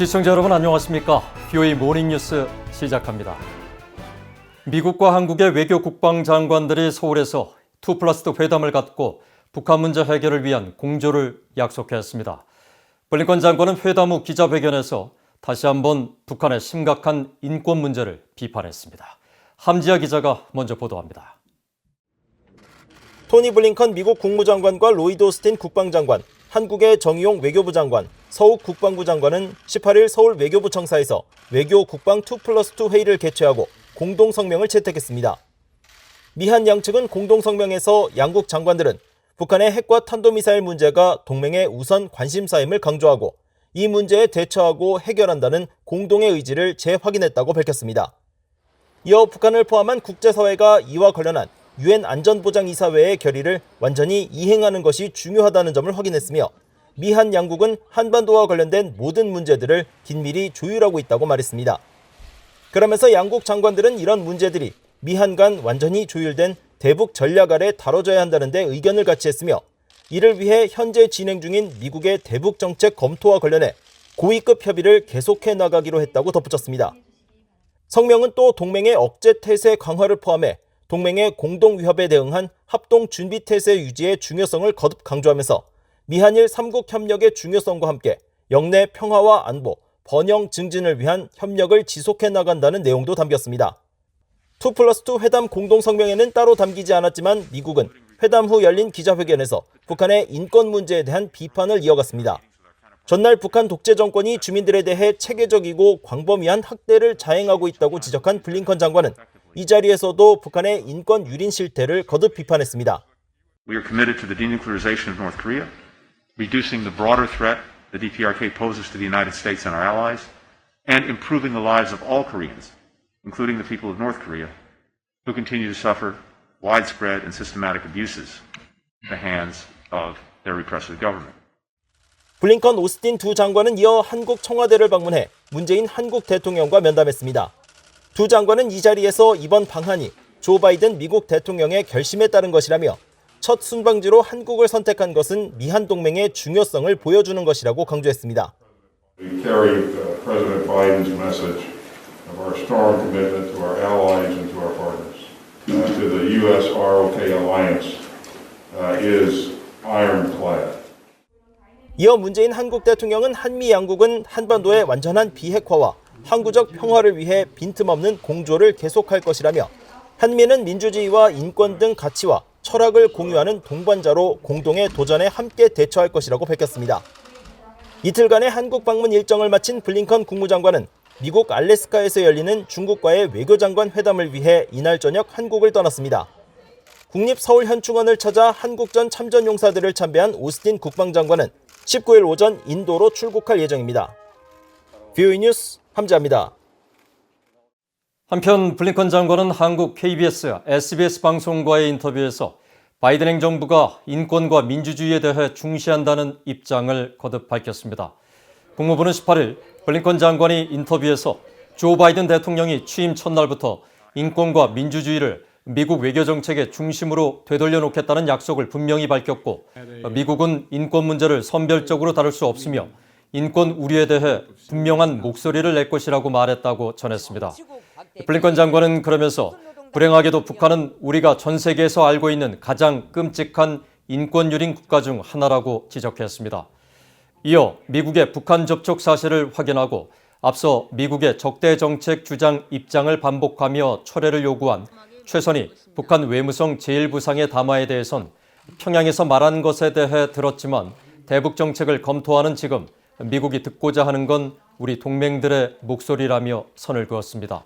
시청자 여러분 안녕하십니까? BOA 모닝뉴스 시작합니다. 미국과 한국의 외교 국방장관들이 서울에서 2+2 회담을 갖고 북한 문제 해결을 위한 공조를 약속했습니다. 블링컨 장관은 회담 후 기자회견에서 다시 한번 북한의 심각한 인권 문제를 비판했습니다. 함지아 기자가 먼저 보도합니다. 토니 블링컨 미국 국무장관과 로이드 오스틴 국방장관, 한국의 정의용 외교부 장관, 서욱 국방부 장관은 18일 서울 외교부 청사에서 외교 국방 2+2 회의를 개최하고 공동 성명을 채택했습니다. 미한 양측은 공동 성명에서 양국 장관들은 북한의 핵과 탄도미사일 문제가 동맹의 우선 관심사임을 강조하고 이 문제에 대처하고 해결한다는 공동의 의지를 재확인했다고 밝혔습니다. 이어 북한을 포함한 국제사회가 이와 관련한 유엔 안전보장이사회의 결의를 완전히 이행하는 것이 중요하다는 점을 확인했으며 미한 양국은 한반도와 관련된 모든 문제들을 긴밀히 조율하고 있다고 말했습니다. 그러면서 양국 장관들은 이런 문제들이 미한 간 완전히 조율된 대북 전략 아래 다뤄져야 한다는 데 의견을 같이 했으며 이를 위해 현재 진행 중인 미국의 대북 정책 검토와 관련해 고위급 협의를 계속해 나가기로 했다고 덧붙였습니다. 성명은 또 동맹의 억제 태세 강화를 포함해 동맹의 공동 위협에 대응한 합동 준비 태세 유지의 중요성을 거듭 강조하면서 미한일 3국 협력의 중요성과 함께 영내 평화와 안보, 번영 증진을 위한 협력을 지속해 나간다는 내용도 담겼습니다. 2+2 회담 공동성명에는 따로 담기지 않았지만 미국은 회담 후 열린 기자회견에서 북한의 인권 문제에 대한 비판을 이어갔습니다. 전날 북한 독재 정권이 주민들에 대해 체계적이고 광범위한 학대를 자행하고 있다고 지적한 블링컨 장관은 이 자리에서도 북한의 인권 유린 실태를 거듭 비판했습니다. We are committed to the denuclearization of North Korea, reducing the broader threat the DPRK poses to the United States and our allies, and improving the lives of all Koreans, including the people of North Korea, who continue to suffer widespread and systematic abuses at the hands of their repressive government. 블링컨 오스틴 두 장관은 이어 한국 청와대를 방문해 문재인 한국 대통령과 면담했습니다. 두 장관은 이 자리에서 이번 방한이 조 바이든 미국 대통령의 결심에 따른 것이라며 첫 순방지로 한국을 선택한 것은 미한 동맹의 중요성을 보여주는 것이라고 강조했습니다. We carry President Biden's message of our strong commitment to our allies and to our partners. To the U.S.-ROK alliance is ironclad. 이어 문재인 한국 대통령은 한미 양국은 한반도의 완전한 비핵화와 항구적 평화를 위해 빈틈없는 공조를 계속할 것이라며 한미는 민주주의와 인권 등 가치와 철학을 공유하는 동반자로 공동의 도전에 함께 대처할 것이라고 밝혔습니다. 이틀간의 한국 방문 일정을 마친 블링컨 국무장관은 미국 알래스카에서 열리는 중국과의 외교장관 회담을 위해 이날 저녁 한국을 떠났습니다. 국립서울현충원을 찾아 한국전 참전용사들을 참배한 오스틴 국방장관은 19일 오전 인도로 출국할 예정입니다. BOA 뉴스 함지아입니다. 한편 블링컨 장관은 한국 KBS, SBS 방송과의 인터뷰에서 바이든 행정부가 인권과 민주주의에 대해 중시한다는 입장을 거듭 밝혔습니다. 국무부는 18일 블링컨 장관이 인터뷰에서 조 바이든 대통령이 취임 첫날부터 인권과 민주주의를 미국 외교정책의 중심으로 되돌려놓겠다는 약속을 분명히 밝혔고 미국은 인권 문제를 선별적으로 다룰 수 없으며 인권 우려에 대해 분명한 목소리를 낼 것이라고 말했다고 전했습니다. 블링컨 장관은 그러면서 불행하게도 북한은 우리가 전 세계에서 알고 있는 가장 끔찍한 인권 유린 국가 중 하나라고 지적했습니다. 이어 미국의 북한 접촉 사실을 확인하고 앞서 미국의 적대 정책 주장 입장을 반복하며 철회를 요구한 최선희 북한 외무성 제1부상의 담화에 대해선 평양에서 말한 것에 대해 들었지만 대북 정책을 검토하는 지금 미국이 듣고자 하는 건 우리 동맹들의 목소리라며 선을 그었습니다.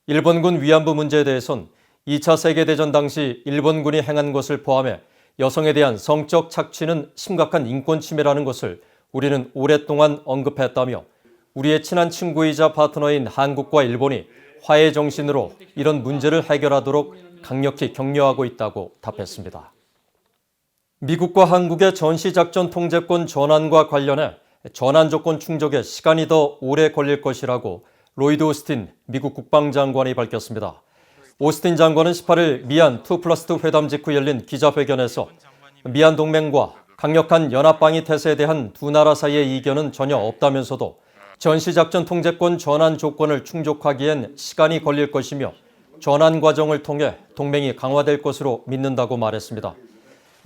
일본군 위안부 문제에 대해선 2차 세계대전 당시 일본군이 행한 것을 포함해 여성에 대한 성적 착취는 심각한 인권 침해라는 것을 우리는 오랫동안 언급했다며 우리의 친한 친구이자 파트너인 한국과 일본이 화해 정신으로 이런 문제를 해결하도록 강력히 격려하고 있다고 답했습니다. 미국과 한국의 전시작전 통제권 전환과 관련해 전환 조건 충족에 시간이 더 오래 걸릴 것이라고 로이드 오스틴 미국 국방장관이 밝혔습니다. 오스틴 장관은 18일 미한 2+2 회담 직후 열린 기자회견에서 미한 동맹과 강력한 연합방위 태세에 대한 두 나라 사이의 이견은 전혀 없다면서도 전시작전 통제권 전환 조건을 충족하기엔 시간이 걸릴 것이며 전환 과정을 통해 동맹이 강화될 것으로 믿는다고 말했습니다.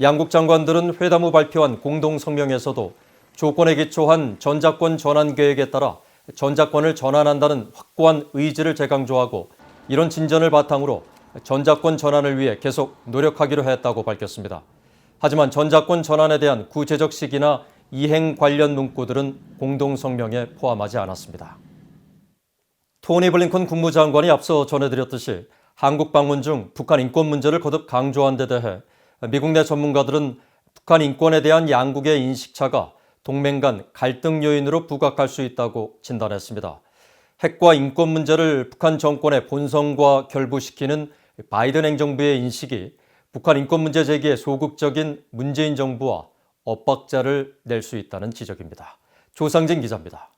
양국 장관들은 회담 후 발표한 공동 성명에서도 조건에 기초한 전작권 전환 계획에 따라 전작권을 전환한다는 확고한 의지를 재강조하고 이런 진전을 바탕으로 전작권 전환을 위해 계속 노력하기로 했다고 밝혔습니다. 하지만 전작권 전환에 대한 구체적 시기나 이행 관련 문구들은 공동 성명에 포함하지 않았습니다. 토니 블링컨 국무장관이 앞서 전해드렸듯이 한국 방문 중 북한 인권 문제를 거듭 강조한 데 대해 미국 내 전문가들은 북한 인권에 대한 양국의 인식차가 동맹 간 갈등 요인으로 부각할 수 있다고 진단했습니다. 핵과 인권 문제를 북한 정권의 본성과 결부시키는 바이든 행정부의 인식이 북한 인권 문제 제기에 소극적인 문재인 정부와 엇박자를 낼 수 있다는 지적입니다. 조상진 기자입니다.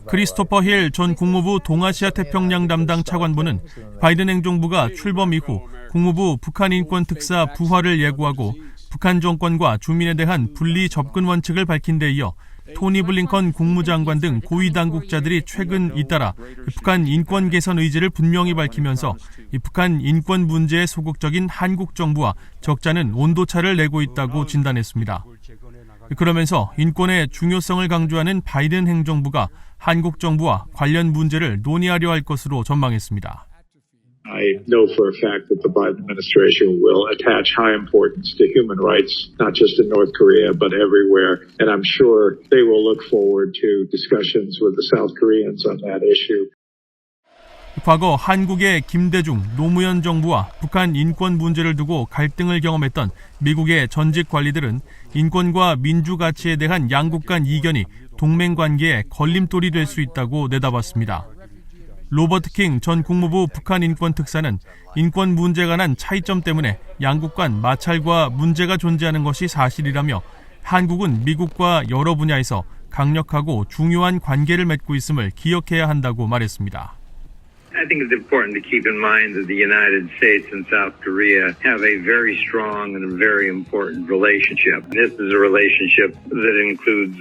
크리스토퍼 힐 전 국무부 동아시아 태평양 담당 차관보는 바이든 행정부가 출범 이후 국무부 북한 인권 특사 부활을 예고하고 북한 정권과 주민에 대한 분리 접근 원칙을 밝힌 데 이어 토니 블링컨 국무장관 등 고위 당국자들이 최근 잇따라 북한 인권 개선 의지를 분명히 밝히면서 북한 인권 문제에 소극적인 한국 정부와 적잖은 온도차를 내고 있다고 진단했습니다. 그러면서 인권의 중요성을 강조하는 바이든 행정부가 한국 정부와 관련 문제를 논의하려 할 것으로 전망했습니다. I know for a fact that the Biden administration will attach high importance to human rights, not just in North Korea, but everywhere. And I'm sure they will look forward to discussions with the South Koreans on that issue. 과거 한국의 김대중, 노무현 정부와 북한 인권 문제를 두고 갈등을 경험했던 미국의 전직 관리들은 인권과 민주 가치에 대한 양국 간 이견이 동맹 관계에 걸림돌이 될 수 있다고 내다봤습니다. 로버트 킹 전 국무부 북한 인권 특사는 인권 문제에 관한 차이점 때문에 양국 간 마찰과 문제가 존재하는 것이 사실이라며 한국은 미국과 여러 분야에서 강력하고 중요한 관계를 맺고 있음을 기억해야 한다고 말했습니다. I think it's important to keep in mind that the United States and South Korea have a very strong and very important relationship. This is a relationship that includes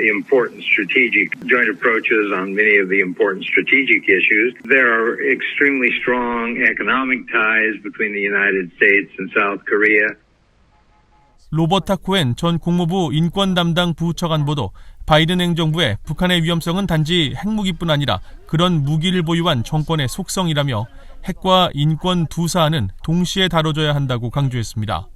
important strategic joint approaches on many of the important strategic issues. There are extremely strong economic ties between the United States and South Korea. 로버타 코엔 전 국무부 인권 담당 부차관보도 바이든 행정부의 북한의 위험성은 단지 핵무기뿐 아니라 그런 무기를 보유한 정권의 속성이라며 핵과 인권 두 사안은 동시에 다뤄져야 한다고 강조했습니다.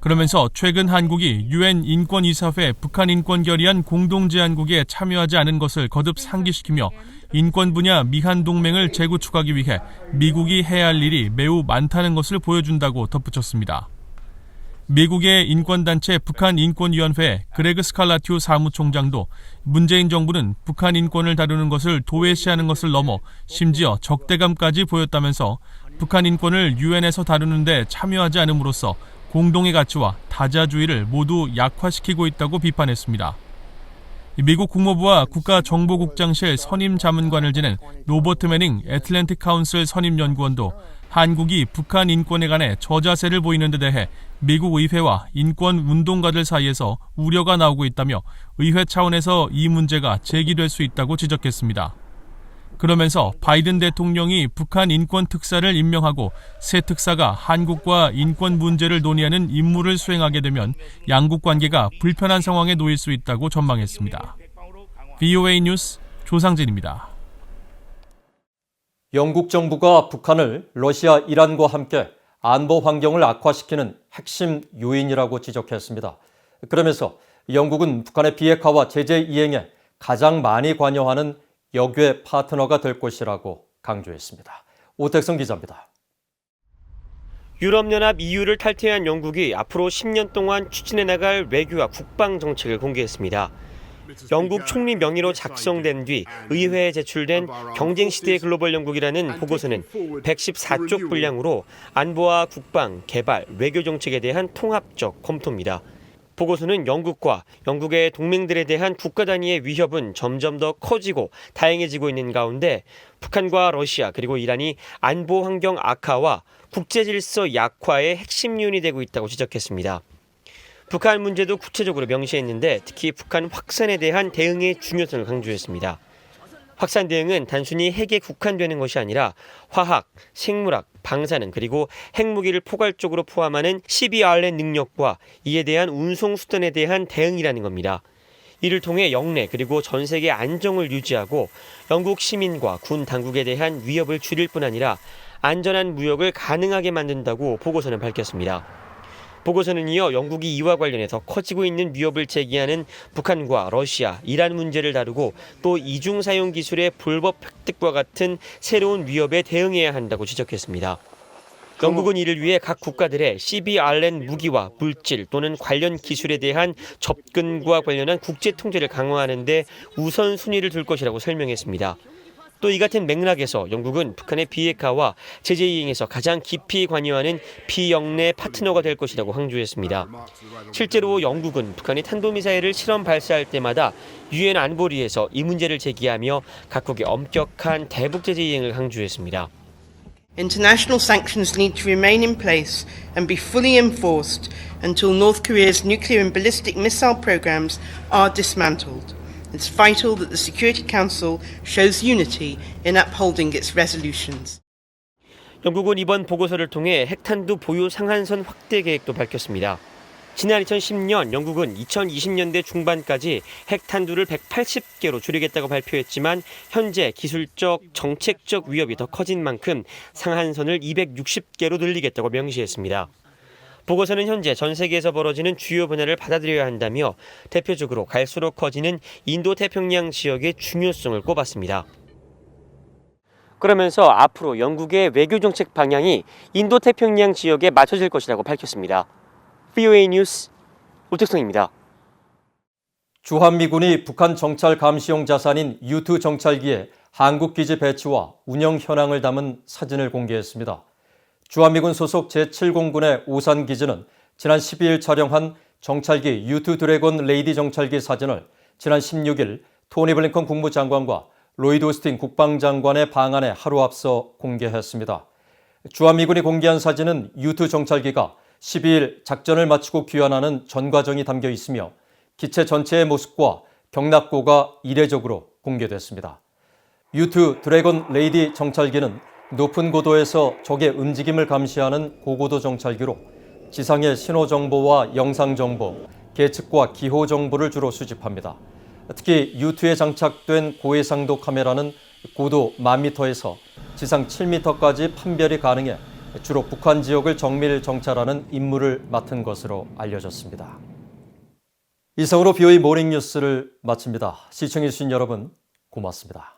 그러면서 최근 한국이 UN 인권이사회 북한 인권 결의안 공동제안국에 참여하지 않은 것을 거듭 상기시키며 인권 분야 미한 동맹을 재구축하기 위해 미국이 해야 할 일이 매우 많다는 것을 보여준다고 덧붙였습니다. 미국의 인권단체 북한인권위원회 그레그 스칼라티오 사무총장도 문재인 정부는 북한 인권을 다루는 것을 도외시하는 것을 넘어 심지어 적대감까지 보였다면서 북한 인권을 유엔에서 다루는 데 참여하지 않음으로써 공동의 가치와 다자주의를 모두 약화시키고 있다고 비판했습니다. 미국 국무부와 국가정보국장실 선임 자문관을 지낸 로버트 매닝 애틀랜틱 카운슬 선임연구원도 한국이 북한 인권에 관해 저자세를 보이는 데 대해 미국 의회와 인권 운동가들 사이에서 우려가 나오고 있다며 의회 차원에서 이 문제가 제기될 수 있다고 지적했습니다. 그러면서 바이든 대통령이 북한 인권 특사를 임명하고 새 특사가 한국과 인권 문제를 논의하는 임무를 수행하게 되면 양국 관계가 불편한 상황에 놓일 수 있다고 전망했습니다. VOA 뉴스 조상진입니다. 영국 정부가 북한을 러시아, 이란과 함께 안보 환경을 악화시키는 핵심 요인이라고 지적했습니다. 그러면서 영국은 북한의 비핵화와 제재 이행에 가장 많이 관여하는 역외 파트너가 될 것이라고 강조했습니다. 오택성 기자입니다. 유럽연합 EU를 탈퇴한 영국이 앞으로 10년 동안 추진해 나갈 외교와 국방 정책을 공개했습니다. 영국 총리 명의로 작성된 뒤 의회에 제출된 경쟁시대의 글로벌 영국이라는 보고서는 114쪽 분량으로 안보와 국방, 개발, 외교 정책에 대한 통합적 검토입니다. 보고서는 영국과 영국의 동맹들에 대한 국가 단위의 위협은 점점 더 커지고 다양해지고 있는 가운데 북한과 러시아 그리고 이란이 안보 환경 악화와 국제 질서 약화의 핵심 요인이 되고 있다고 지적했습니다. 북한 문제도 구체적으로 명시했는데 특히 북한 확산에 대한 대응의 중요성을 강조했습니다. 확산 대응은 단순히 핵에 국한되는 것이 아니라 화학, 생물학, 방사능 그리고 핵무기를 포괄적으로 포함하는 CBRN 능력과 이에 대한 운송 수단에 대한 대응이라는 겁니다. 이를 통해 영내 그리고 전 세계 안정을 유지하고 영국 시민과 군 당국에 대한 위협을 줄일 뿐 아니라 안전한 무역을 가능하게 만든다고 보고서는 밝혔습니다. 보고서는 이어 영국이 이와 관련해서 커지고 있는 위협을 제기하는 북한과 러시아, 이란 문제를 다루고 또 이중 사용 기술의 불법 획득과 같은 새로운 위협에 대응해야 한다고 지적했습니다. 영국은 이를 위해 각 국가들의 CBRN 무기와 물질 또는 관련 기술에 대한 접근과 관련한 국제 통제를 강화하는 데 우선순위를 둘 것이라고 설명했습니다. 또 이 같은 맥락에서 영국은 북한의 비핵화와 제재 이행에서 가장 깊이 관여하는 비영내 파트너가 될 것이라고 강조했습니다. 실제로 영국은 북한이 탄도미사일을 실험 발사할 때마다 유엔 안보리에서 이 문제를 제기하며 각국의 엄격한 대북 제재 이행을 강조했습니다. International sanctions need to remain in place and be fully enforced until North Korea's nuclear and ballistic missile programs are dismantled. It's vital that the Security Council shows unity in upholding its resolutions. 영국은 이번 보고서를 통해 핵탄두 보유 상한선 확대 계획도 밝혔습니다. 지난 2010년 영국은 2020년대 중반까지 핵탄두를 180개로 줄이겠다고 발표했지만 현재 기술적, 정책적 위협이 더 커진 만큼 상한선을 260개로 늘리겠다고 명시했습니다. 보고서는 현재 전 세계에서 벌어지는 주요 변화를 받아들여야 한다며 대표적으로 갈수록 커지는 인도태평양 지역의 중요성을 꼽았습니다. 그러면서 앞으로 영국의 외교정책 방향이 인도태평양 지역에 맞춰질 것이라고 밝혔습니다. VOA 뉴스 오택성입니다. 주한미군이 북한 정찰 감시용 자산인 U2 정찰기의 한국 기지 배치와 운영 현황을 담은 사진을 공개했습니다. 주한미군 소속 제7공군의 오산기지는 지난 12일 촬영한 정찰기 U2 드래곤 레이디 정찰기 사진을 지난 16일 토니 블링컨 국무장관과 로이드 오스틴 국방장관의 방한에 하루 앞서 공개했습니다. 주한미군이 공개한 사진은 U2 정찰기가 12일 작전을 마치고 귀환하는 전 과정이 담겨 있으며 기체 전체의 모습과 경납고가 이례적으로 공개됐습니다. U2 드래곤 레이디 정찰기는 높은 고도에서 적의 움직임을 감시하는 고고도 정찰기로 지상의 신호 정보와 영상 정보, 계측과 기호 정보를 주로 수집합니다. 특히 U2에 장착된 고해상도 카메라는 고도 10,000m에서 지상 7m까지 판별이 가능해 주로 북한 지역을 정밀 정찰하는 임무를 맡은 것으로 알려졌습니다. 이상으로 BOE 모닝 뉴스를 마칩니다. 시청해주신 여러분 고맙습니다.